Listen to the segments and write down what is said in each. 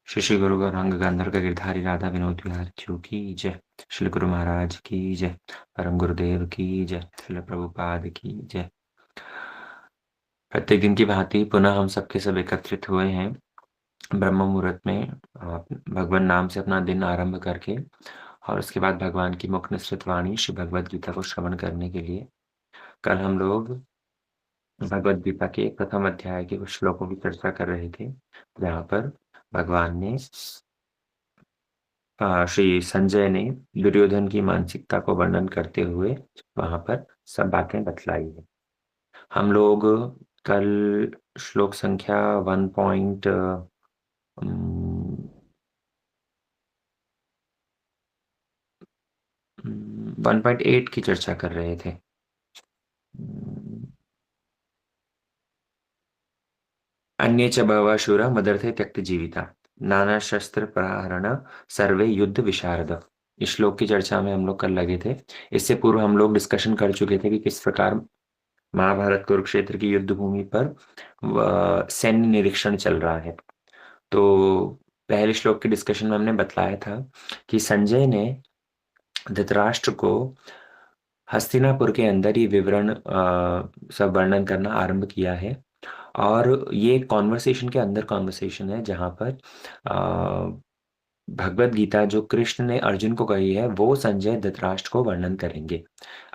श्री श्री गुरु गौरांग गंधर्व गिरधारी राधा विनोद विहार जी की जय। श्री गुरु महाराज की जय। परम गुरुदेव की जय। श्री प्रभुपाद की जय। प्रत्येक दिन की भांति पुनः हम सबके सब एकत्रित हुए हैं ब्रह्म मुहूर्त में भगवान नाम से अपना दिन आरंभ करके और उसके बाद भगवान की मुख निसृत वाणी श्री भगवद गीता को श्रवण करने के लिए। कल हम लोग भगवद गीता के प्रथम अध्याय के कुछ श्लोकों की चर्चा कर रहे थे, जहाँ पर भगवान ने श्री संजय ने दुर्योधन की मानसिकता को वर्णन करते हुए वहां पर सब बातें बतलाई है। हम लोग कल श्लोक संख्या 1.8 की चर्चा कर रहे थे। अन्ये च बहवः शूरा मदर्थे त्यक्त जीविता नाना शस्त्र प्रहरण सर्वे युद्ध विशारद। इस श्लोक की चर्चा में हम लोग कल लगे थे। इससे पूर्व हम लोग डिस्कशन कर चुके थे कि किस प्रकार महाभारत कुरुक्षेत्र की युद्ध भूमि पर सैन्य निरीक्षण चल रहा है। तो पहले श्लोक के डिस्कशन में हमने बतलाया था कि संजय ने धृतराष्ट्र को हस्तिनापुर के अंदर ही विवरण सब वर्णन करना आरंभ किया है। और ये कॉन्वर्सेशन के अंदर कॉन्वर्सेशन है जहाँ पर भगवत गीता जो कृष्ण ने अर्जुन को कही है वो संजय धृतराष्ट्र को वर्णन करेंगे।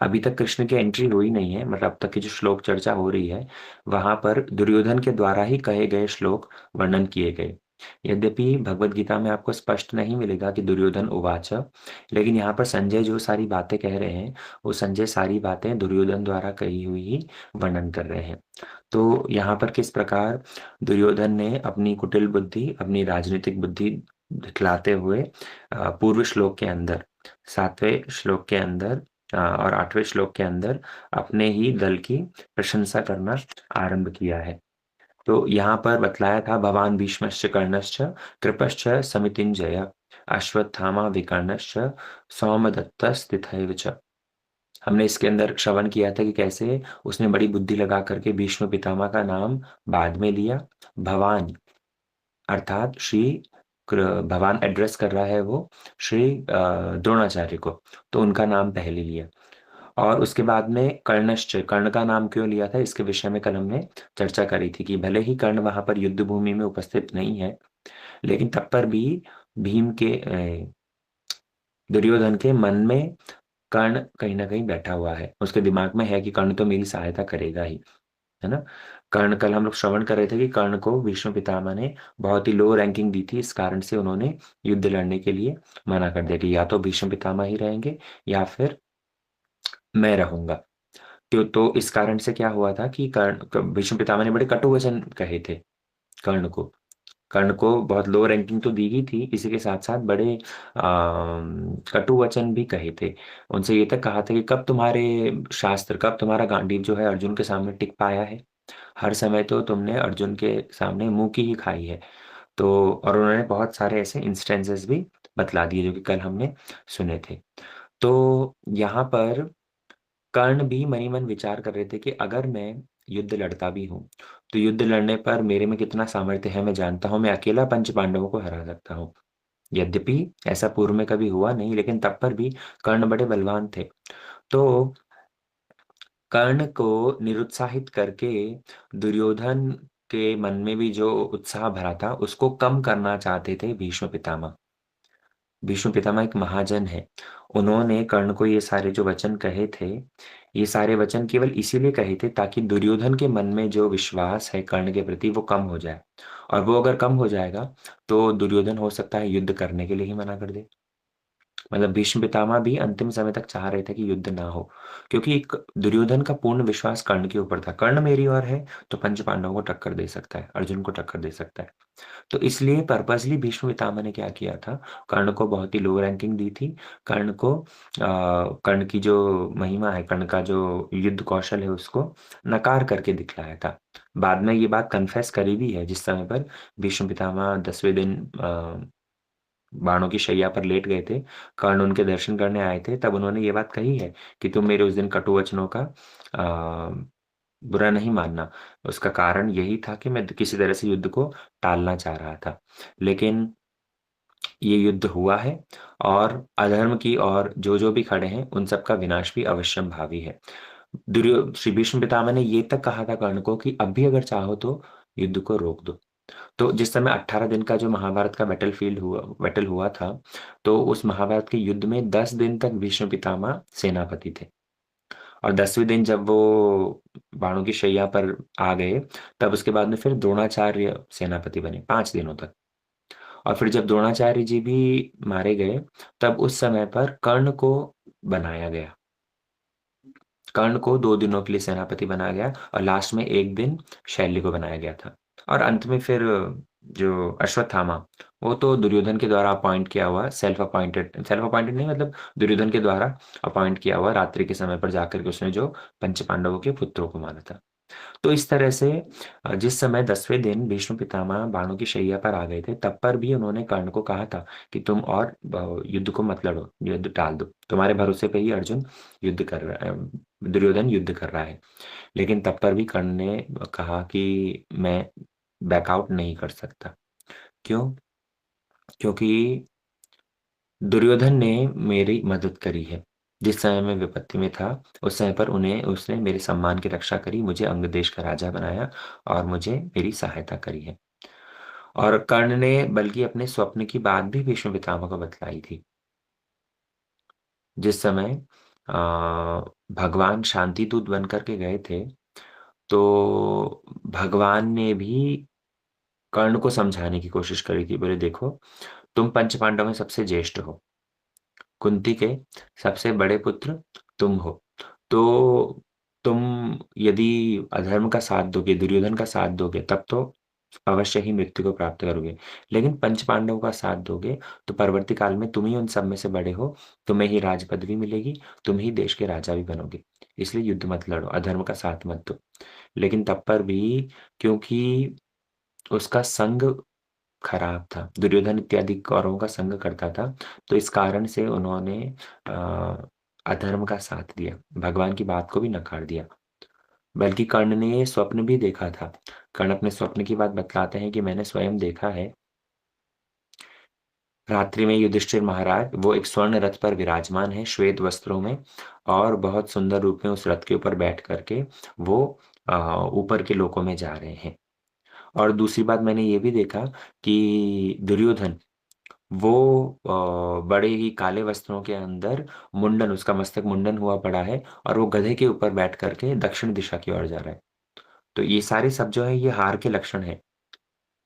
अभी तक कृष्ण की एंट्री हुई नहीं है, मतलब अब तक की जो श्लोक चर्चा हो रही है वहां पर दुर्योधन के द्वारा ही कहे गए श्लोक वर्णन किए गए। यद्यपि भगवत गीता में आपको स्पष्ट नहीं मिलेगा कि दुर्योधन उवाच, लेकिन यहाँ पर संजय जो सारी बातें कह रहे हैं वो संजय सारी बातें दुर्योधन द्वारा कही हुई ही वर्णन कर रहे हैं। तो यहाँ पर किस प्रकार दुर्योधन ने अपनी कुटिल बुद्धि, अपनी राजनीतिक बुद्धि दिखलाते हुए पूर्व श्लोक के अंदर, 7वें श्लोक के अंदर और 8वें श्लोक के अंदर अपने ही दल की प्रशंसा करना आरंभ किया है। तो यहाँ पर बतलाया था भवान भीष्मश्च कर्णश्च कृपश्च समितिंजय अश्वत्थामा विकर्णश्च सौमदत्त स्थितैव च। हमने इसके अंदर श्रवण किया था कि कैसे उसने बड़ी बुद्धि लगा करके भीष्म पितामह का नाम बाद में लिया। भवान अर्थात श्री भगवान एड्रेस कर रहा है वो श्री द्रोणाचार्य को, तो उनका नाम पहले लिया। और उसके बाद में कर्णश्च, कर्ण का नाम क्यों लिया था इसके विषय में कल हमने चर्चा करी थी कि भले ही कर्ण वहां पर युद्ध भूमि में उपस्थित नहीं है, लेकिन तब पर भी भीम के दुर्योधन के मन में कर्ण कहीं ना कहीं बैठा हुआ है, उसके दिमाग में है कि कर्ण तो मेरी सहायता करेगा ही, है ना। कर्ण, कल हम लोग श्रवण कर रहे थे कि कर्ण को भीष्म पितामह ने बहुत ही लो रैंकिंग दी थी, इस कारण से उन्होंने युद्ध लड़ने के लिए मना कर दिया कि या तो भीष्म पितामह ही रहेंगे या फिर मैं रहूंगा। तो इस कारण से क्या हुआ था कि कर्ण, भीष्म पितामह ने बड़े कटु वचन कहे थे कर्ण को। कर्ण को बहुत लो रैंकिंग तो दी गई थी, इसी के साथ साथ बड़े कटु वचन भी कहे थे। उनसे ये तक कहा था कि कब तुम्हारे शास्त्र, कब तुम्हारा गांडीव जो है अर्जुन के सामने टिक पाया है, हर समय तो तुमने अर्जुन के सामने मुंह की ही खाई है। तो और उन्होंने बहुत सारे ऐसे इंस्टेंसेस भी बतला दिए जो कि कल हमने सुने थे। तो यहाँ पर कर्ण भी मनी मन विचार कर रहे थे कि अगर मैं युद्ध लड़ता भी हूँ तो युद्ध लड़ने पर मेरे में कितना सामर्थ्य है मैं जानता हूँ, मैं अकेला पंच पांडवों को हरा सकता हूँ। यद्यपि ऐसा पूर्व में कभी हुआ नहीं, लेकिन तब पर भी कर्ण बड़े बलवान थे। तो कर्ण को निरुत्साहित करके दुर्योधन के मन में भी जो उत्साह भरा था उसको कम करना चाहते थे भीष्म पितामह। भीष्म पितामह एक महाजन है, उन्होंने कर्ण को ये सारे जो वचन कहे थे, ये सारे वचन केवल इसीलिए कहे थे ताकि दुर्योधन के मन में जो विश्वास है कर्ण के प्रति वो कम हो जाए। और वो अगर कम हो जाएगा तो दुर्योधन हो सकता है युद्ध करने के लिए ही मना कर दे। मतलब भीष्म पितामह भी अंतिम समय तक चाह रहे थे कि युद्ध ना हो, क्योंकि एक दुर्योधन का पूर्ण विश्वास कर्ण के ऊपर था, कर्ण मेरी ओर है तो पंच पांडवों को टक्कर दे सकता है, अर्जुन को टक्कर दे सकता है। तो इसलिए पर्पसली भीष्म पितामह ने क्या किया था, कर्ण को बहुत ही लो रैंकिंग दी थी। कर्ण को कर्ण की जो महिमा है, कर्ण का जो युद्ध कौशल है उसको नकार करके दिखलाया था। बाद में ये बात कन्फेस करी भी है, जिस समय पर भीष्म पितामह 10वें दिन बाणों की शैया पर लेट गए थे, कर्ण उनके दर्शन करने आए थे, तब उन्होंने ये बात कही है कि तुम मेरे उस दिन कटु वचनों का बुरा नहीं मानना। उसका कारण यही था कि मैं किसी तरह से युद्ध को टालना चाह रहा था। लेकिन ये युद्ध हुआ है और अधर्म की और जो भी खड़े हैं उन सबका विनाश भी अवश्यंभावी है। श्री भीष्म पितामह ने ये तक कहा था कर्ण को कि अब भी अगर चाहो तो युद्ध को रोक दो। तो जिस समय 18 दिन का जो महाभारत का बैटल हुआ था, तो उस महाभारत के युद्ध में 10 दिन तक भीष्म पितामह सेनापति थे। और 10वें दिन जब वो बाणों की शैया पर आ गए, तब उसके बाद में फिर द्रोणाचार्य सेनापति बने 5 दिनों तक। और फिर जब द्रोणाचार्य जी भी मारे गए, तब उस समय पर कर्ण को बनाया गया। कर्ण को 2 दिनों के लिए सेनापति बनाया गया और लास्ट में एक दिन शैल्य को बनाया गया था। और अंत में फिर जो अश्वत्थामा, वो तो दुर्योधन के द्वारा अपॉइंट किया हुआ, सेल्फ अपॉइंटेड नहीं, मतलब दुर्योधन के द्वारा अपॉइंट किया हुआ, रात्रि के समय पर जाकर के उसने जो पंच पांडवों के पुत्रों को मारा था। तो इस तरह से जिस समय 10वें दिन भीष्म पितामह बाणों की शैया पर आ गए थे, तब पर भी उन्होंने कर्ण को कहा था कि तुम और युद्ध को मत लड़ो, युद्ध टाल दो, तुम्हारे भरोसे पे ही अर्जुन युद्ध कर रहा है, दुर्योधन युद्ध कर रहा है। लेकिन तब पर भी कर्ण ने कहा कि मैं बैकआउट नहीं कर सकता। क्यों? क्योंकि दुर्योधन ने मेरी मदद करी है। जिस समय मैं विपत्ति में था, उस समय पर उन्हें उसने मेरे सम्मान की रक्षा करी, मुझे अंग देश का राजा बनाया और मुझे मेरी सहायता करी है। और कर्ण ने बल्कि अपने स्वप्न की बात भी भीष्म पितामह को बतलाई थी। जिस समय भगवान शांति दूत बन करके गए थे, तो भगवान ने भी कर्ण को समझाने की कोशिश करी थी। बोले देखो, तुम पंच पांडव में सबसे ज्येष्ठ हो, कुंती के सबसे बड़े पुत्र तुम हो। तो तुम यदि अधर्म का साथ दोगे, दुर्योधन का साथ दोगे, तब तो अवश्य ही मृत्यु को प्राप्त करोगे। लेकिन पंच पांडवों का साथ दोगे तो परवर्ती काल में तुम ही उन सब में से बड़े हो, तुम्हें ही राज पदवी मिलेगी, तुम ही देश के राजा भी बनोगे। इसलिए युद्ध मत लड़ो, अधर्म का साथ मत दो। लेकिन तब पर भी, क्योंकि उसका संग खराब था, दुर्योधन इत्यादि कौरवों का संग करता था, तो इस कारण से उन्होंने अ, अधर्म का साथ दिया, भगवान की बात को भी नकार दिया। बल्कि कर्ण ने ये स्वप्न भी देखा था। कर्ण अपने स्वप्न की बात बतलाते हैं कि मैंने स्वयं देखा है, रात्रि में युधिष्ठिर महाराज वो एक स्वर्ण रथ पर विराजमान है श्वेत वस्त्रों में, और बहुत सुंदर रूप में उस रथ के ऊपर बैठ करके वो ऊपर के लोकों में जा रहे हैं। और दूसरी बात मैंने ये भी देखा कि दुर्योधन वो बड़े ही काले वस्त्रों के अंदर मुंडन, उसका मस्तक मुंडन हुआ पड़ा है, और वो गधे के ऊपर बैठ करके दक्षिण दिशा की ओर जा रहा है। तो ये सारे सब जो है ये हार के लक्षण है।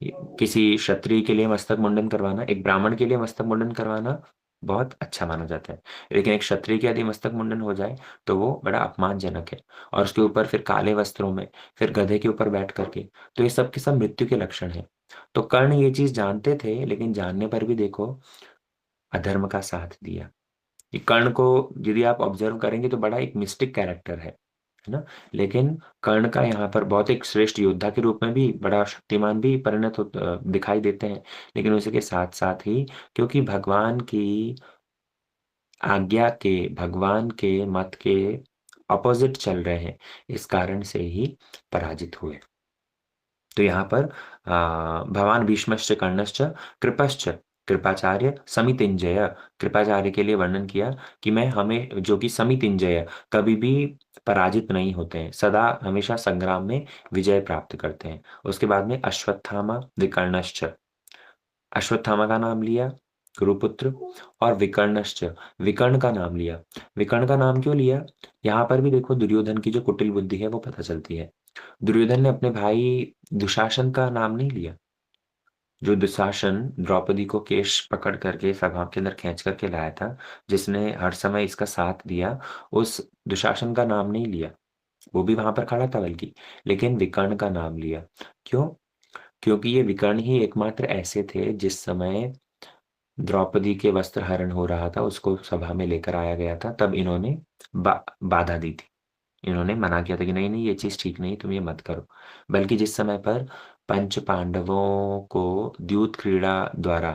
किसी क्षत्रिय के लिए मस्तक मुंडन करवाना, एक ब्राह्मण के लिए मस्तक मुंडन करवाना बहुत अच्छा माना जाता है, लेकिन एक क्षत्रिय के यदि मस्तक मुंडन हो जाए तो वो बड़ा अपमानजनक है। और उसके ऊपर फिर काले वस्त्रों में, फिर गधे के ऊपर बैठ करके, तो ये सब के सब मृत्यु के लक्षण है। तो कर्ण ये चीज जानते थे, लेकिन जानने पर भी देखो अधर्म का साथ दिया। ये कर्ण को यदि आप ऑब्जर्व करेंगे तो बड़ा एक मिस्टिक कैरेक्टर है ना। लेकिन कर्ण का यहाँ पर बहुत एक श्रेष्ठ योद्धा के रूप में भी बड़ा शक्तिमान भी दिखाई देते हैं। लेकिन उसी के साथ साथ ही, क्योंकि भगवान की आज्ञा के, भगवान के मत के अपोजिट चल रहे हैं, इस कारण से ही पराजित हुए। तो यहाँ पर भगवान भीष्मश्च कर्णश्च कृपश्च कृपाचार्य समितिंजय, कृपाचार्य के लिए वर्णन किया कि मैं हमें जो कि समितिंजय, कभी भी पराजित नहीं होते हैं, सदा हमेशा संग्राम में विजय प्राप्त करते हैं। उसके बाद में अश्वत्थामा विकर्णश्च, अश्वत्थामा का नाम लिया गुरुपुत्र, और विकर्णश्च, विकर्ण का नाम लिया। विकर्ण का नाम क्यों लिया? यहाँ पर भी देखो दुर्योधन की जो कुटिल बुद्धि है वो पता चलती है। दुर्योधन ने अपने भाई दुशासन का नाम नहीं लिया। जो दुशासन द्रौपदी को केश पकड़ करके सभा के अंदर खींच करके लाया था, जिसने हर समय इसका साथ दिया, उस दुशासन का नाम नहीं लिया। वो भी वहां पर खड़ा था बल्कि, लेकिन विकर्ण का नाम लिया। क्यों? क्योंकि ये विकर्ण ही एकमात्र ऐसे थे जिस समय द्रौपदी के वस्त्र हरण हो रहा था, उसको सभा में लेकर आया गया था, तब इन्होंने बाधा दी थी। इन्होंने मना किया था कि नहीं नहीं, ये चीज ठीक नहीं, तुम ये मत करो। बल्कि जिस समय पर पंच पांडवों को द्यूत क्रीड़ा द्वारा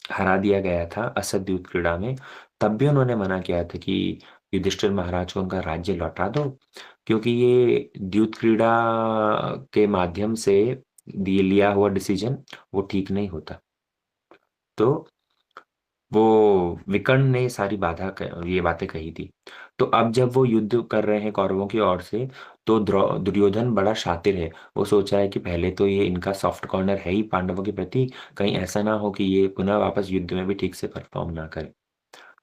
हरा दिया गया था, असत द्यूत क्रीड़ा में, तब भी उन्होंने मना किया था कि युधिष्ठिर महाराज को उनका राज्य लौटा दो, क्योंकि ये द्यूत क्रीड़ा के माध्यम से दिए लिया हुआ डिसीजन वो ठीक नहीं होता। तो वो विकर्ण ने सारी ये बातें कही थी। तो अब जब वो युद्ध कर रहे हैं कौरवों की ओर से, तो दुर्योधन बड़ा शातिर है। वो सोच रहा है कि पहले तो ये इनका सॉफ्ट कॉर्नर है ही पांडवों के प्रति, कहीं ऐसा ना हो कि ये पुनः वापस युद्ध में भी ठीक से परफॉर्म ना करे।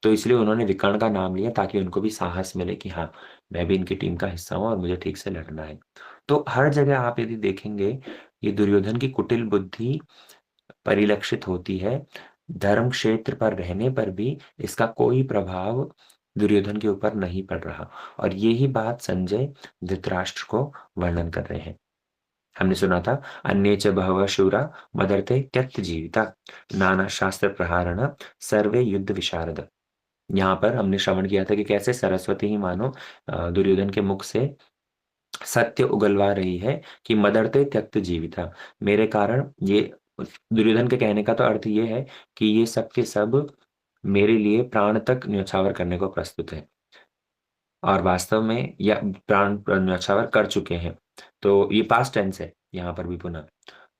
तो इसलिए उन्होंने विकर्ण का नाम लिया, ताकि उनको भी साहस मिले कि हाँ, मैं भी इनकी टीम का हिस्सा हूँ और मुझे ठीक से लड़ना है। तो हर जगह आप यदि देखेंगे, ये दुर्योधन की कुटिल बुद्धि परिलक्षित होती है। धर्म क्षेत्र पर रहने पर भी इसका कोई प्रभाव दुर्योधन के ऊपर नहीं पड़ रहा। और यही बात संजय धृतराष्ट्र को वर्णन कर रहे हैं। हमने सुना था, अन्ये च बहवः शूरा मदर्थे त्यक्त जीविता, नाना शास्त्र प्रहारण सर्वे युद्ध विशारद। यहाँ पर हमने श्रवण किया था कि कैसे सरस्वती ही मानो दुर्योधन के मुख से सत्य उगलवा रही है कि मदरते त्यक्त जीविता, मेरे कारण ये। दुर्योधन के कहने का तो अर्थ ये है कि ये सब के सब मेरे लिए प्राण तक न्यौछावर करने को प्रस्तुत है, और वास्तव में या प्राण न्यौछावर कर चुके हैं। तो ये पास्ट टेंस है यहाँ पर भी पुनः।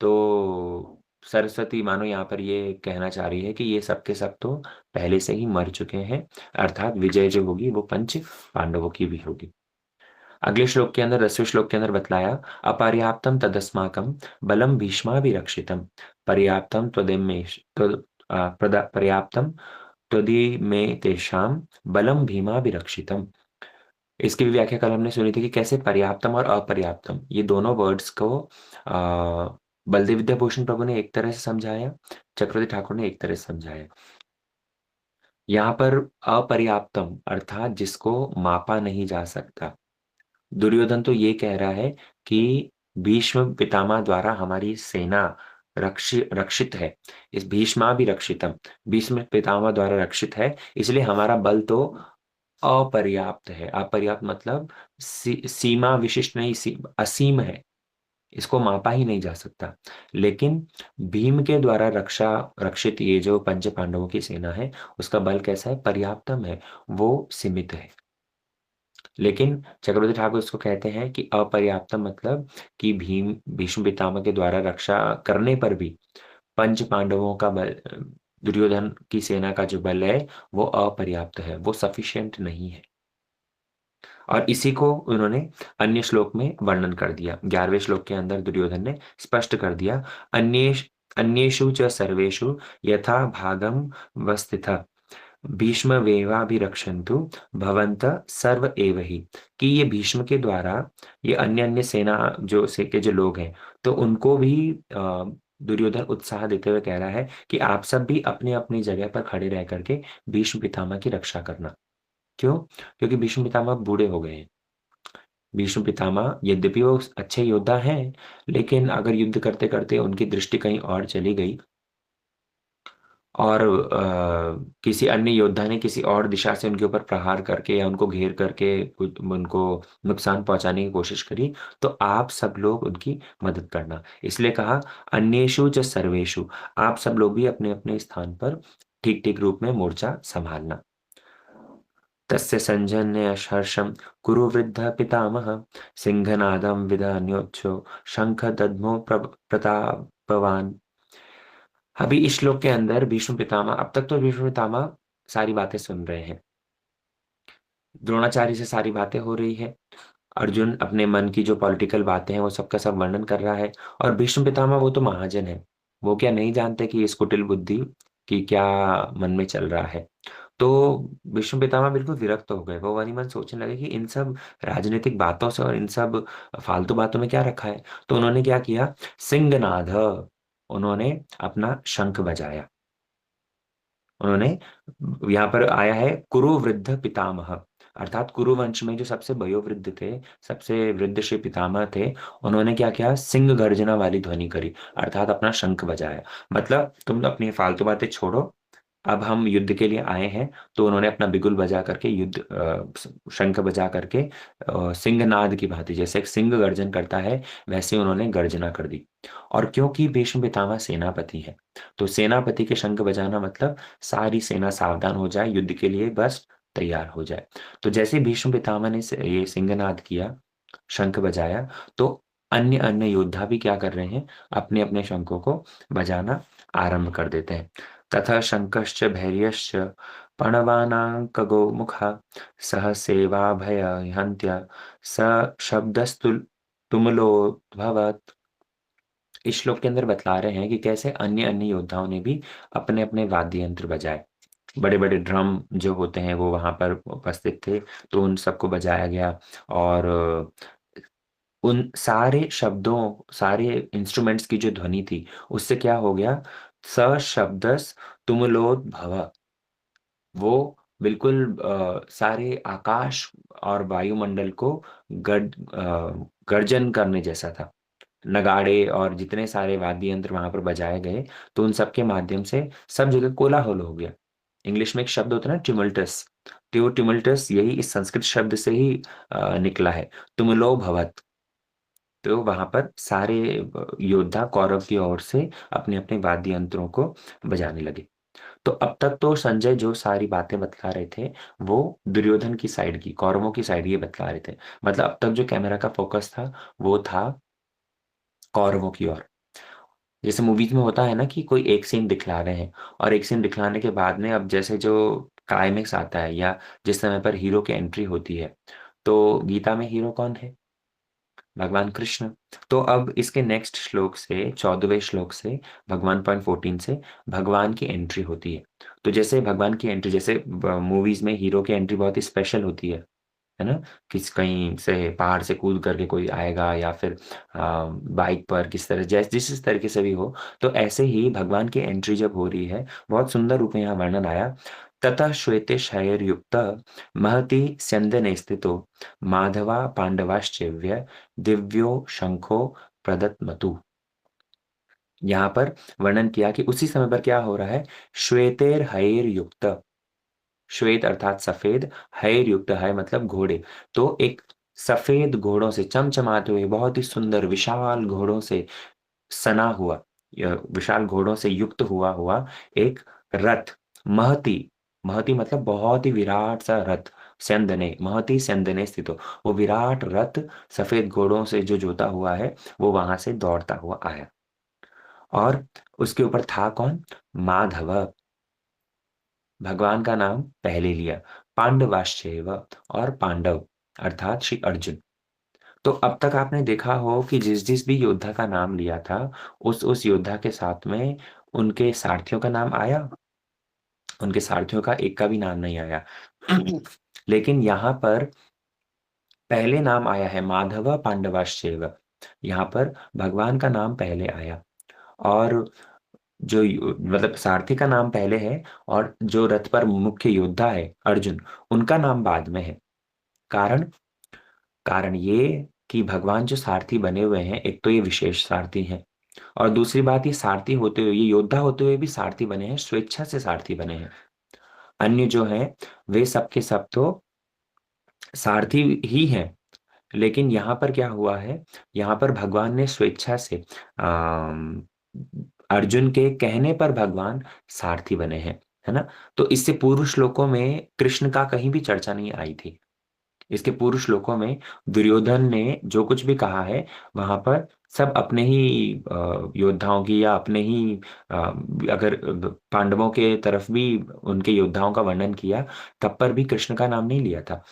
तो सरस्वती मानो यहाँ पर ये कहना चाह रही है कि ये सब के सब तो पहले से ही मर चुके हैं, अर्थात विजय जो होगी वो पंच पांडवों की भी होगी। अगले श्लोक के अंदर, 10वें श्लोक के अंदर बतलाया, अपर्याप्तम तदस्माकं बलम भीष्माभिरक्षितम, पर्याप्तम पर्याप्तम त्वदीय तेषां बलम भीमाभिरक्षितम। इसकी भी व्याख्या कल हमने सुनी थी कि कैसे पर्याप्तम और अपर्याप्तम ये दोनों वर्ड्स को आ, बलदेव विद्याभूषण प्रभु ने एक तरह से समझाया, चक्रवर्ती ठाकुर ने एक तरह से समझाया। यहाँ पर अपर्याप्तम अर्थात जिसको मापा नहीं जा सकता। दुर्योधन तो ये कह रहा है कि भीष्म पितामह द्वारा हमारी सेना रक्षित है। इस भीष्मा भी रक्षितम, भीष्म पितामह द्वारा रक्षित है, इसलिए हमारा बल तो अपर्याप्त है। अपर्याप्त मतलब सीमा विशिष्ट नहीं, असीम है, इसको मापा ही नहीं जा सकता। लेकिन भीम के द्वारा रक्षित ये जो पंच पांडवों की सेना है, उसका बल कैसा है? पर्याप्तम है, वो सीमित है। लेकिन चक्रवर्ती ठाकुर इसको कहते हैं कि अपर्याप्त मतलब कि भीष्म पितामह के द्वारा रक्षा करने पर भी पंच पांडवों का बल, दुर्योधन की सेना का जो बल है वो अपर्याप्त है, वो सफिशिएंट नहीं है। और इसी को उन्होंने अन्य श्लोक में वर्णन कर दिया। 11वें श्लोक के अंदर दुर्योधन ने स्पष्ट कर दिया, अन्य अन्येषु च सर्वेषु यथा भागम वस्थितः भीष्म वेवाभिरक्षन्तु भवंत सर्व एव ही। कि ये भीष्म के द्वारा ये अन्य अन्य सेना के जो लोग हैं, तो उनको भी दुर्योधन उत्साह देते हुए कह रहा है कि आप सब भी अपनी अपनी जगह पर खड़े रह करके भीष्म पितामह की रक्षा करना। क्यों? क्योंकि भीष्म पितामह बूढ़े हो गए हैं। भीष्म पितामह यद्यपि वो अच्छे योद्धा हैं, लेकिन अगर युद्ध करते करते उनकी दृष्टि कहीं और चली गई और किसी अन्य योद्धा ने किसी और दिशा से उनके ऊपर प्रहार करके या उनको घेर करके उनको नुकसान पहुंचाने की कोशिश करी, तो आप सब लोग उनकी मदद करना। इसलिए कहा, अन्येषु च सर्वेषु, आप सब लोग भी अपने अपने स्थान पर ठीक ठीक रूप में मोर्चा संभालना। तस्य संजन्य हर्षं कुरु वृद्ध पितामह, सिंहनादं विदन्योच्छो शंख दद्मो प्रतापवान। अभी इस श्लोक के अंदर भीष्म पितामह, अब तक तो भीष्म पितामह सारी बातें सुन रहे हैं, द्रोणाचार्य से सारी बातें हो रही है, अर्जुन अपने मन की जो पॉलिटिकल बातें हैं वो सबका सब वर्णन कर रहा है, और भीष्म पितामह वो तो महाजन है, वो क्या नहीं जानते कि इस कुटिल बुद्धि की क्या मन में चल रहा है। तो भीष्म पितामह बिल्कुल विरक्त हो गए। वो वही मन सोचने लगे कि इन सब राजनीतिक बातों से और इन सब फालतू बातों में क्या रखा है। तो उन्होंने क्या किया, सिंहनाद, उन्होंने अपना शंख बजाया। उन्होंने, यहाँ पर आया है कुरु वृद्ध पितामह, अर्थात कुरु वंश में जो सबसे वयोवृद्ध थे, सबसे वृद्ध श्री पितामह थे, उन्होंने क्या किया, सिंह गर्जना वाली ध्वनि करी, अर्थात अपना शंख बजाया। मतलब तुम अपनी फालतू बातें छोड़ो, अब हम युद्ध के लिए आए हैं। तो उन्होंने अपना बिगुल बजा करके शंख बजा करके सिंहनाद की भांति, जैसे एक सिंह गर्जन करता है, वैसे उन्होंने गर्जना कर दी। और क्योंकि भीष्म पितामह सेनापति है, तो सेनापति के शंख बजाना मतलब सारी सेना सावधान हो जाए, युद्ध के लिए बस तैयार हो जाए। तो जैसे भीष्म पितामह ने ये सिंहनाद किया, शंख बजाया, तो अन्य अन्य योद्धा भी क्या कर रहे हैं, अपने अपने शंखों को बजाना आरंभ कर देते हैं। तथा शङ्खश्च भैर्यश्च प्रणवानाकगोमुखः सह सेवाभयहन्त्य स शब्दस्तु तुमुलोऽभवत्। इस श्लोक के अंदर बतला रहे हैं कि कैसे अन्य अन्य योद्धाओं ने भी अपने अपने वाद्य यंत्र बजाए। बड़े बड़े ड्रम जो होते हैं वो वहां पर उपस्थित थे, तो उन सबको बजाया गया। और उन सारे शब्दों, सारे इंस्ट्रूमेंट्स की जो ध्वनि थी, उससे क्या हो गया, स शब्दस तुमुलोद्भव, वो बिल्कुल सारे आकाश और वायुमंडल को गर्जन करने जैसा था। नगाड़े और जितने सारे वाद्य यंत्र वहां पर बजाए गए, तो उन सब के माध्यम से सब जगह कोलाहल हो गया। इंग्लिश में एक शब्द होता है ना, टिमल्टस, तो वो टिमल्टस यही इस संस्कृत शब्द से ही निकला है, तुमुलो भवत। तो वहां पर सारे योद्धा कौरव की ओर से अपने अपने वाद्य यंत्रों को बजाने लगे। तो अब तक तो संजय जो सारी बातें बतला रहे थे, वो दुर्योधन की साइड की, कौरवों की साइड ये बतला रहे थे। मतलब अब तक जो कैमरा का फोकस था वो था कौरवों की ओर। जैसे मूवीज में होता है ना कि कोई एक सीन दिखला रहे हैं, और एक सीन दिखलाने के बाद में अब जैसे जो क्लाइमेक्स आता है या जिस समय पर हीरो की एंट्री होती है, तो गीता में हीरो कौन है, भगवान कृष्ण। तो अब इसके नेक्स्ट श्लोक से, 14वें श्लोक से, भगवान पॉइंट 14 से भगवान की एंट्री होती है। तो जैसे भगवान की एंट्री, जैसे मूवीज में हीरो की एंट्री बहुत ही स्पेशल होती है ना, किस कहीं से पहाड़ से कूद करके कोई आएगा, या फिर बाइक पर किस तरह, जैसे जिस तरीके से भी हो, तो ऐसे ही भगवान की एंट्री जब हो रही है, बहुत सुंदर रूप में यहाँ वर्णन आया। ततः श्वेते शयरयुक्त महति स्यंदने स्थितो माधवा पांडवाश्चैव्य दिव्यो शंखो प्रदत्मतु। यहाँ पर वर्णन किया कि उसी समय पर क्या हो रहा है, श्वेतेर हयर युक्त, श्वेत अर्थात सफेद, हयर युक्त, है मतलब घोड़े, तो एक सफेद घोड़ों से चमचमाते हुए, बहुत ही सुंदर विशाल घोड़ों से सना हुआ, विशाल घोड़ों से युक्त हुआ हुआ एक रथ, महती, महती मतलब बहुत ही विराट सा रथ, स्यंदने, महती स्यंदने स्थित हो, वो विराट रथ सफेद घोड़ों से जो जोता हुआ है, वो वहां से दौड़ता हुआ आया। और उसके ऊपर था कौन, माधव, भगवान का नाम पहले लिया, पांडवाश्चैव, और पांडव अर्थात श्री अर्जुन। तो अब तक आपने देखा हो कि जिस जिस भी योद्धा का नाम लिया था, उस योद्धा के साथ में उनके सारथियों का नाम आया, उनके सारथियों का एक का भी नाम नहीं आया। लेकिन यहाँ पर पहले नाम आया है माधव पांडवाश्चैव, यहाँ पर भगवान का नाम पहले आया। और मतलब सारथी का नाम पहले है, और जो रथ पर मुख्य योद्धा है अर्जुन, उनका नाम बाद में है। कारण, कारण ये कि भगवान जो सारथी बने हुए हैं, एक तो ये विशेष सारथी हैं, और दूसरी बात, ये सारथी होते हुए, ये योद्धा होते हुए भी सारथी बने हैं, स्वेच्छा से सारथी बने हैं। अन्य जो हैं वे सब के सब तो सारथी ही हैं, लेकिन यहाँ पर क्या हुआ है, यहाँ पर भगवान ने स्वेच्छा से, अम, अर्जुन के कहने पर भगवान सारथी बने हैं, है ना। तो इससे पूर्व श्लोकों में कृष्ण का कहीं भी चर्चा नहीं आई थी। इसके पूर्व श्लोकों में दुर्योधन ने जो कुछ भी कहा है, वहां पर सब अपने ही योद्धाओं की, या अपने ही अ, अगर पांडवों के तरफ भी उनके योद्धाओं का वर्णन किया, तब पर भी कृष्ण का नाम नहीं लिया था।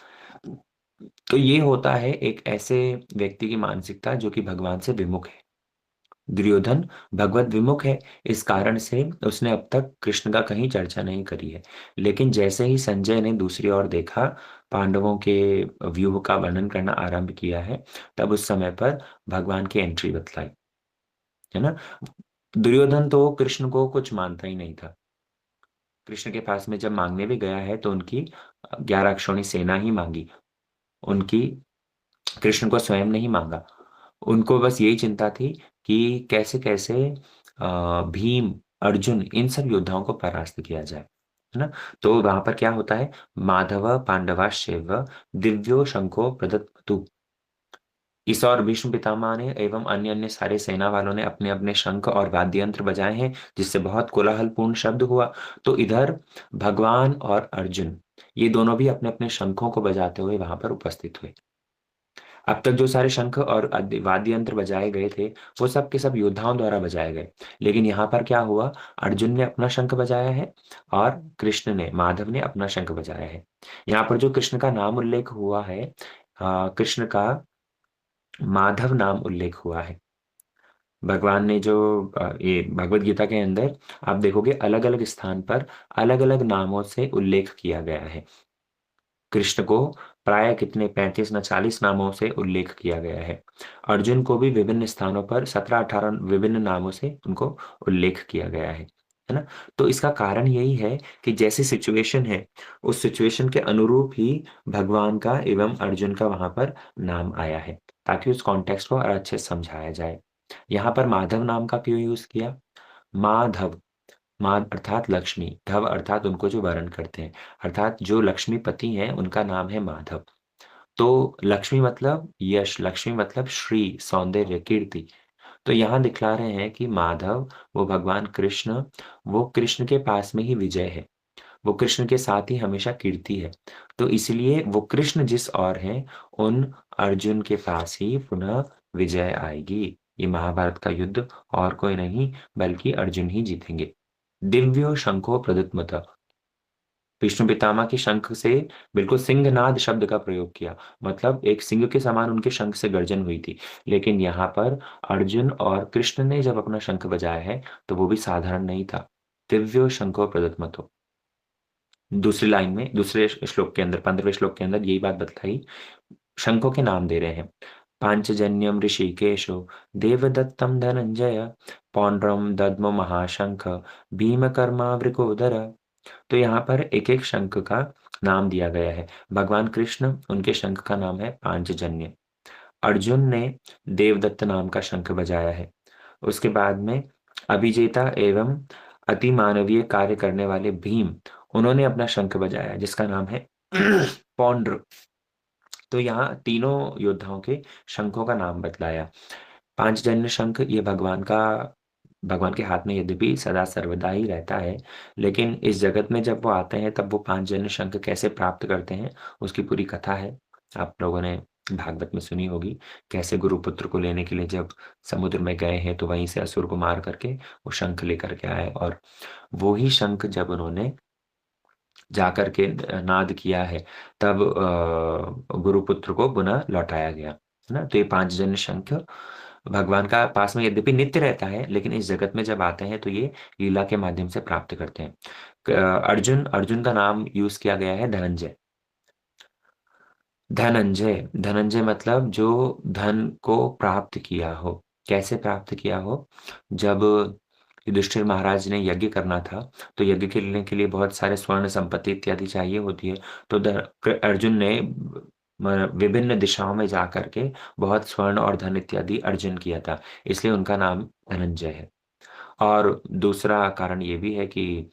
तो ये होता है एक ऐसे व्यक्ति की मानसिकता जो कि भगवान से विमुख है। दुर्योधन भगवत विमुख है, इस कारण से उसने अब तक कृष्ण का कहीं चर्चा नहीं करी है। लेकिन जैसे ही संजय ने दूसरी ओर देखा, पांडवों के व्यूह का वर्णन करना आरंभ किया है, तब उस समय पर भगवान की एंट्री बतलाई, है ना। दुर्योधन तो कृष्ण को कुछ मानता ही नहीं था। कृष्ण के पास में जब मांगने भी गया है, तो उनकी 11 अक्षौणी सेना ही मांगी, उनकी, कृष्ण को स्वयं नहीं मांगा। उनको बस यही चिंता थी कि कैसे कैसे भीम, अर्जुन, इन सब योद्धाओं को परास्त किया जाए, है ना। तो वहां पर क्या होता है, माधव पांडवाश्चैव दिव्यो शंखो प्रदत्तु। इस और भीष्म पितामह ने एवं अन्य अन्य सारे सेना वालों ने अपने अपने शंख और वाद्य यंत्र बजाए हैं, जिससे बहुत कोलाहलपूर्ण शब्द हुआ। तो इधर भगवान और अर्जुन, ये दोनों भी अपने अपने शंखों को बजाते हुए वहां पर उपस्थित हुए। अब तक जो सारे शंख और वाद्य यंत्र बजाए गए थे, वो सब के सब योद्धाओं द्वारा बजाए गए। लेकिन यहाँ पर क्या हुआ, अर्जुन ने अपना शंख बजाया है और कृष्ण ने, माधव ने अपना शंख बजाया है। यहाँ पर जो कृष्ण का नाम उल्लेख हुआ है, कृष्ण का माधव नाम उल्लेख हुआ है। भगवान ने जो ये भगवत गीता के अंदर आप देखोगे अलग अलग स्थान पर अलग अलग नामों से उल्लेख किया गया है। कृष्ण को प्राय कितने 35 न 40 नामों से उल्लेख किया गया है। अर्जुन को भी विभिन्न स्थानों पर 17-18 विभिन्न नामों से उनको उल्लेख किया गया है ना। तो इसका कारण यही है कि जैसी सिचुएशन है, उस सिचुएशन के अनुरूप ही भगवान का एवं अर्जुन का वहां पर नाम आया है, ताकि उस कॉन्टेक्स्ट को और अच्छे से समझाया जाए। यहाँ पर माधव नाम का क्यों यूज किया? माधव, माँ अर्थात लक्ष्मी, धव अर्थात उनको जो वरण करते हैं, अर्थात जो लक्ष्मीपति हैं उनका नाम है माधव। तो लक्ष्मी मतलब यश, लक्ष्मी मतलब श्री, सौंदर्य, कीर्ति। तो यहाँ दिखला रहे हैं कि माधव, वो भगवान कृष्ण, वो कृष्ण के पास में ही विजय है, वो कृष्ण के साथ ही हमेशा कीर्ति है। तो इसलिए वो कृष्ण जिस और हैं, उन अर्जुन के पास ही पुनः विजय आएगी। ये महाभारत का युद्ध और कोई नहीं बल्कि अर्जुन ही जीतेंगे। दिव्यो शंखो प्रदुत्मत, विष्णु पितामह के शंख से बिल्कुल सिंहनाद शब्द का प्रयोग किया, मतलब एक सिंह के समान उनके शंख से गर्जन हुई थी। लेकिन यहाँ पर अर्जुन और कृष्ण ने जब अपना शंख बजाया है, तो वो भी साधारण नहीं था। दिव्यो शंखो प्रदुत्मतो। दूसरी लाइन में, दूसरे श्लोक के अंदर, 15वें श्लोक के अंदर यही बात बतलाई। शंखों के नाम दे रहे हैं। पांचजन्यम ऋषिकेशो, देवदत्तम धनंजय, पौंड्रम दद्म महाशंख, भीमकर्मा वृकोदर। तो यहाँ पर एक एक शंख का नाम दिया गया है। भगवान कृष्ण, उनके शंख का नाम है पांचजन्य। अर्जुन ने देवदत्त नाम का शंख बजाया है। उसके बाद में अभिजेता एवं अति मानवीय कार्य करने वाले भीम, उन्होंने अपना शंख बजाया जिसका नाम है पौंड्र। तो यहाँ तीनों योद्धाओं के शंखों का नाम बतलाया। पांचजन्य शंख ये भगवान के हाथ में यद्यपि सदा सर्वदा ही रहता है, लेकिन इस जगत में जब वो आते हैं तब वो पांचजन्य शंख कैसे प्राप्त करते हैं, उसकी पूरी कथा है। आप लोगों ने भागवत में सुनी होगी, कैसे गुरुपुत्र को लेने के लिए जब समुद्र में गए हैं, तो वहीं से असुर को मार करके वो शंख लेकर के आए, और वो ही शंख जब उन्होंने जाकर के नाद किया है, तब गुरुपुत्र को पुनः लौटाया गया, है ना। तो ये पांचजन्य शंख भगवान का पास में यद्यपि नित्य रहता है, लेकिन इस जगत में जब आते हैं तो ये लीला के माध्यम से प्राप्त करते हैं। अर्जुन, अर्जुन का नाम यूज किया गया है धनंजय। धनंजय, धनंजय मतलब जो धन को प्राप्त किया हो। कैसे प्राप्त किया हो? जब युधिष्ठिर महाराज ने यज्ञ करना था, तो यज्ञ करने के लिए बहुत सारे स्वर्ण संपत्ति इत्यादि चाहिए होती है। तो अर्जुन ने विभिन्न दिशाओं में जा करके बहुत स्वर्ण और धन इत्यादि अर्जन किया था, इसलिए उनका नाम धनंजय है। और दूसरा कारण ये भी है कि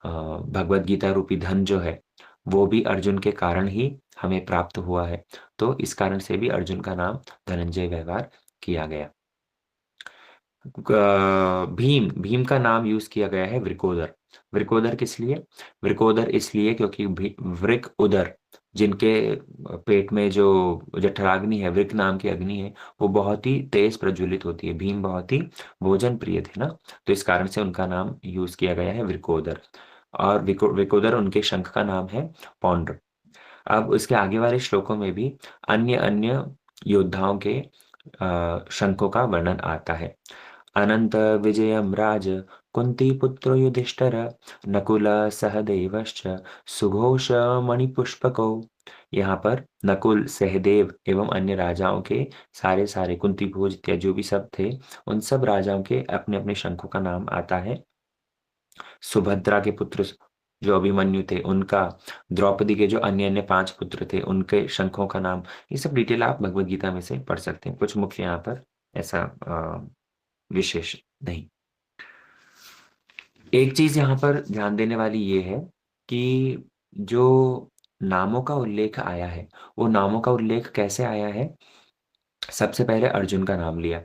भगवत गीता रूपी धन जो है, वो भी अर्जुन के कारण ही हमें प्राप्त हुआ है। तो इस कारण से भी अर्जुन का नाम धनंजय व्यवहार किया गया। भीम, भीम का नाम यूज किया गया है वृकोदर। वृकोदर किस लिए? वृकोदर इसलिए क्योंकि वृक उदर, जिनके पेट में जो जठराग्नि है, वृक नाम की अग्नि है, वो बहुत ही तेज प्रज्वलित होती है। भीम बहुत ही भोजन प्रिय थे ना, तो इस कारण से उनका नाम यूज किया गया है वृकोदर। और वृकोदर, उनके शंख का नाम है पौंड्र। अब उसके आगे वाले श्लोकों में भी अन्य अन्य योद्धाओं के शंखों का वर्णन आता है। अनंत विजयम राज, कुंती पुत्रो युधिष्ठिर, नकुल सहदेवश्च, सुघोष मणिपुष्पकौ। यहाँ पर नकुल, सहदेव एवं अन्य राजाओं के सारे सारे, कुंती भोज इत्यादि जो भी सब थे, उन सब राजाओं के अपने अपने शंखों का नाम आता है। सुभद्रा के पुत्र जो अभिमन्यु थे उनका, द्रौपदी के जो अन्य अन्य 5 पुत्र थे उनके शंखों का नाम, ये सब डिटेल आप भगवत गीता में से पढ़ सकते हैं। कुछ मुख्य यहाँ पर ऐसा विशेष नहीं। एक चीज यहाँ पर ध्यान देने वाली ये है कि जो नामों का उल्लेख आया है, वो नामों का उल्लेख कैसे आया है? सबसे पहले अर्जुन का नाम लिया,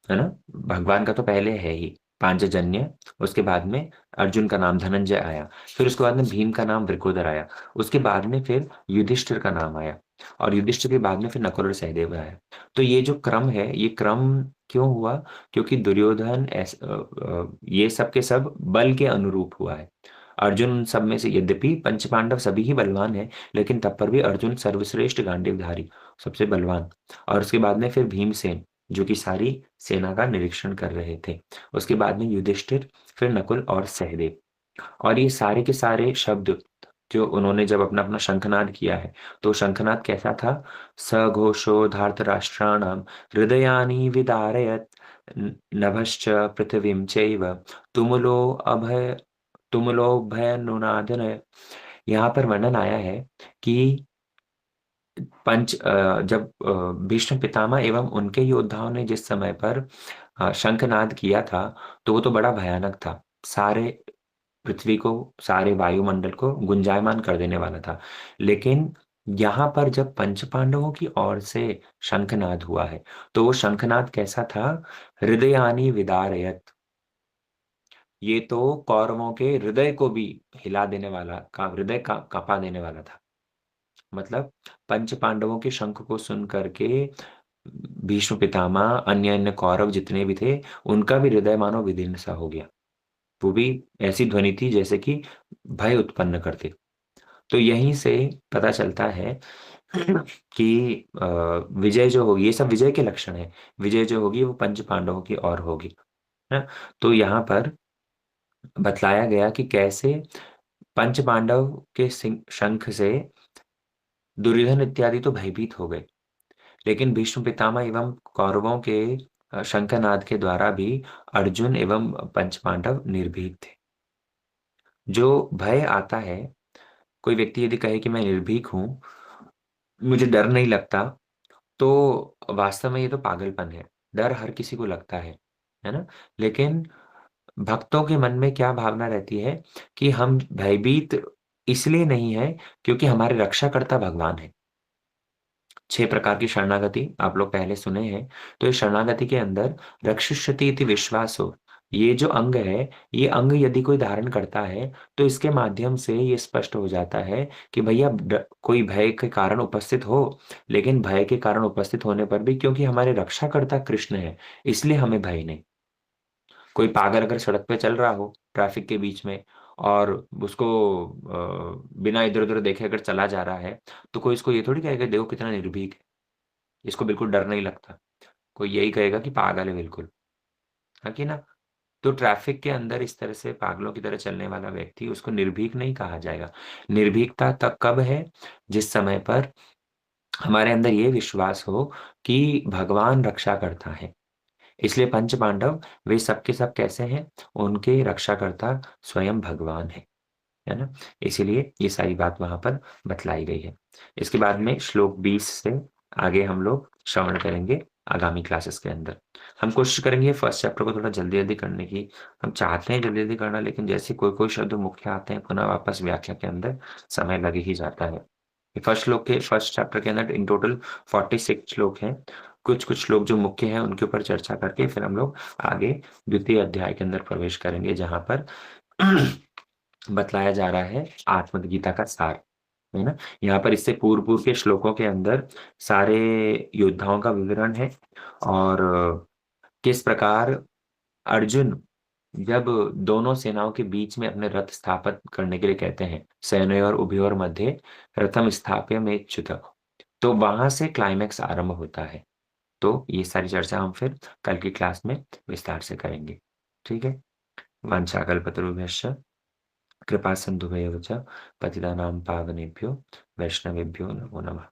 है ना। भगवान का तो पहले है ही पांचजन्य, उसके बाद में अर्जुन का नाम धनंजय आया, फिर उसके बाद में भीम का नाम वृकोदर आया, उसके बाद में फिर युधिष्ठिर का नाम आया। और युधिष्ठिर के बाद में फिर नकुल और सहदेव आए। तो ये जो क्रम है, ये क्रम क्यों हुआ? क्योंकि दुर्योधन ये सब के सब बल के अनुरूप हुआ है। अर्जुन उन सब में से, यद्यपि पंच पांडव सभी ही बलवान हैं, लेकिन तब पर भी अर्जुन सर्वश्रेष्ठ गांडीवधारी, सबसे बलवान। और उसके बाद में फिर भीमसेन, जो कि सारी सेना का निरीक्षण कर रहे थे। उसके बाद में युधिष्ठिर, फिर नकुल और सहदेव। और ये सारे के सारे शब्द जो उन्होंने जब अपना अपना शंखनाद किया है, तो शंखनाद कैसा था? सघोषो धार्तराष्ट्राणाम हृदयानि विदारयत्, नभश्च पृथिवीं चैव तुमुलो अभय तुमुलो भयनुनादन। यहाँ पर वर्णन आया है कि जब भीष्म पितामह एवं उनके योद्धाओं ने जिस समय पर शंखनाद किया था, तो वो तो बड़ा भयानक था। सारे पृथ्वी को, सारे वायुमंडल को गुंजायमान कर देने वाला था। लेकिन यहाँ पर जब पंच पांडवों की ओर से शंखनाद हुआ है, तो वो शंखनाद कैसा था? हृदयानि विदारयत। ये तो कौरवों के हृदय को भी हिला देने वाला, का हृदय का कपा देने वाला था। मतलब पंच पांडवों के शंख को सुन करके भीष्म पितामह, अन्य अन्य कौरव जितने भी थे, उनका भी हृदय मानो विदीर्ण सा हो गया। वो भी ऐसी ध्वनि थी जैसे कि भय उत्पन्न करती। तो यहीं से पता चलता है कि विजय जो होगी, ये सब विजय के लक्षण है, विजय जो होगी वो पंच पांडवों की ओर होगी, है। तो यहाँ पर बतलाया गया कि कैसे पंच पांडव के शंख से दुर्योधन इत्यादि तो भयभीत हो गए, लेकिन भीष्म पितामह एवं कौरवों के शंखनाद के द्वारा भी अर्जुन एवं पंच पांडव निर्भीक थे। जो भय आता है, कोई व्यक्ति यदि कहे कि मैं निर्भीक हूं, मुझे डर नहीं लगता, तो वास्तव में ये तो पागलपन है। डर हर किसी को लगता है ना? लेकिन भक्तों के मन में क्या भावना रहती है कि हम भयभीत इसलिए नहीं है क्योंकि हमारे रक्षाकर्ता भगवान है। 6 प्रकार की शरणागति आप लोग पहले सुने हैं। तो इस शरणागति के अंदर रक्षिष्यति इति विश्वासो, ये जो अंग है, ये अंग यदि कोई धारण करता है, तो इसके माध्यम से ये स्पष्ट हो जाता है कि भैया कोई भय के कारण उपस्थित हो, लेकिन भय के कारण उपस्थित होने पर भी क्योंकि हमारे रक्षाकर्ता कृष्ण है, इसलिए हमें भय नहीं। कोई पागल अगर सड़क पे चल रहा हो ट्रैफिक के बीच में, और उसको बिना इधर उधर देखे अगर चला जा रहा है, तो कोई इसको ये थोड़ी कहेगा देखो कितना निर्भीक है, इसको बिल्कुल डर नहीं लगता। कोई यही कहेगा कि पागल है बिल्कुल, है कि ना? तो ट्रैफिक के अंदर इस तरह से पागलों की तरह चलने वाला व्यक्ति, उसको निर्भीक नहीं कहा जाएगा। निर्भीकता तब कब है? जिस समय पर हमारे अंदर ये विश्वास हो कि भगवान रक्षा करता है। इसलिए पंच पांडव वे सब के सब कैसे हैं? उनके रक्षाकर्ता स्वयं भगवान है ना? इसीलिए ये सारी बात वहां पर बतलाई गई है। इसके बाद में श्लोक 20 से आगे हम लोग श्रवण करेंगे आगामी क्लासेस के अंदर। हम कोशिश करेंगे फर्स्ट चैप्टर को थोड़ा जल्दी जल्दी करने की। हम चाहते हैं जल्दी जल्दी करना, लेकिन जैसे कोई कोई शब्द मुख्य आते हैं, पुनः वापस व्याख्या के अंदर समय लग ही जाता है। फर्स्ट चैप्टर के अंदर इन टोटल 46 श्लोक हैं। कुछ कुछ श्लोक जो मुख्य हैं उनके ऊपर चर्चा करके फिर हम लोग आगे द्वितीय अध्याय के अंदर प्रवेश करेंगे, जहां पर बतलाया जा रहा है आत्मगीता का सार, है ना? यहाँ पर इससे पूर्व पूर्व के श्लोकों के अंदर सारे योद्धाओं का विवरण है, और किस प्रकार अर्जुन जब दोनों सेनाओं के बीच में अपने रथ स्थापित करने के लिए कहते हैं, सेनयोर उभयोर मध्य रथम स्थाप्य में च्युत, तो वहां से क्लाइमैक्स आरंभ होता है। तो ये सारी चर्चा हम फिर कल की क्लास में विस्तार से करेंगे। ठीक है। वंशाकल्पतरुभ्यश्च कृपा सिन्धुभ्येव च पतितानां पावनेभ्यो वैष्णवेभ्यो नमो नमः।